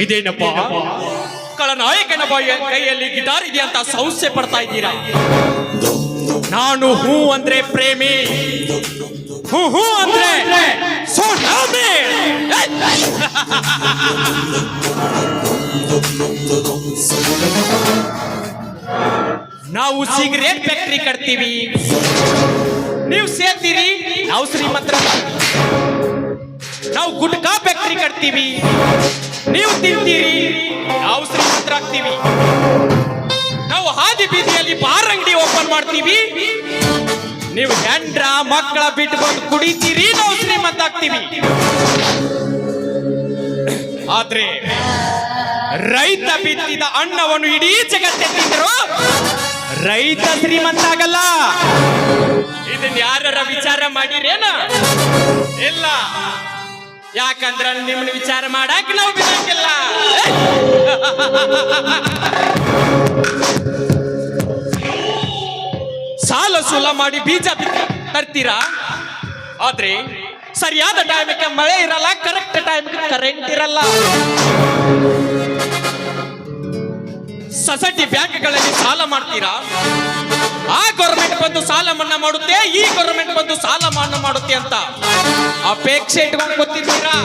ಇದೇನಪ್ಪ ಕಳನಾಯಕನ ಕೈಯಲ್ಲಿ ಗಿಟಾರ್ ಇದೆ ಅಂತ ಸಂಶಯ ಪಡ್ತಾ ಇದ್ದೀರಾ? ನಾನು ಹೂ ಅಂದ್ರೆ ಪ್ರೇಮಿ, ಹೂ ಅಂದ್ರೆ ಸುನಾಮಿ. ನಾವು ಸಿಗರೇಟ್ ಫ್ಯಾಕ್ಟ್ರಿ ಕಟ್ತೀವಿ, ನೀವು ಸೇರ್ತೀರಿ, ನಾವು ಶ್ರೀಮಂತರ. ನಾವು ಗುಟ್ಕಾ ಫ್ಯಾಕ್ಟ್ರಿ ಕಟ್ತೀವಿ, ನೀವು ತಿಂತೀರಿ, ನಾವು ಶ್ರೀಮಂತರಾಗ್ತೀವಿ. ನಾವು ಹಾದಿ ಬೀದಿಯಲ್ಲಿ ಬಾರ್ ಅಂಗಡಿ ಓಪನ್ ಮಾಡ್ತೀವಿ, ನೀವು ಹೆಂಡ್ರ ಮಕ್ಕಳ ಬಿಟ್ಟು ಬಂದು ಕುಡಿತೀರಿ, ನಾವು ಶ್ರೀಮಂತ ಆಗ್ತೀವಿ. ಆದ್ರೆ ರೈತ ಬಿತ್ತಿದ ಅನ್ನವನ್ನು ಇಡೀ ಜಗತ್ತೇ ತಿಂದ್ರು ರೈತ ಶ್ರೀಮಂತ ಆಗಲ್ಲ. ಇದನ್ನ ಯಾರ ವಿಚಾರ ಮಾಡಿರೇನ? ಇಲ್ಲ, ಯಾಕಂದ್ರ ನಿಮ್ಮನ್ನ ವಿಚಾರ ಮಾಡಾಕ ನಾವು ಬಿಡಂಗಿಲ್ಲ. ಸಾಲ ಸೂಲ ಮಾಡಿ ಬೀಜ ತರ್ತೀರಾ, ಆದ್ರೆ ಸರಿಯಾದ ಟೈಮಿಗೆ ಮಳೆ ಇರಲ್ಲ, ಕರೆಕ್ಟ್ ಟೈಮಿಗೆ ಕರೆಂಟ್ ಇರಲ್ಲ. ಸೊಸೈಟಿ ಬ್ಯಾಂಕ್ಗಳಲ್ಲಿ ಸಾಲ ಮಾಡ್ತೀರಾ, ಆ ಗೌರ್ಮೆಂಟ್ ಬಂದು ಸಾಲ ಮನ್ನಾ ಮಾಡುತ್ತೆ, ಈ ಗೌರ್ಮೆಂಟ್ ಬಂದು ಸಾಲ ಮನ್ನಾ ಮಾಡುತ್ತೆ ಅಂತ ಅಪೇಕ್ಷೆ ಇಟ್ಕೊಂಡು ಗೊತ್ತಿದ್ದೀರಾ.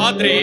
ಆದ್ರೆ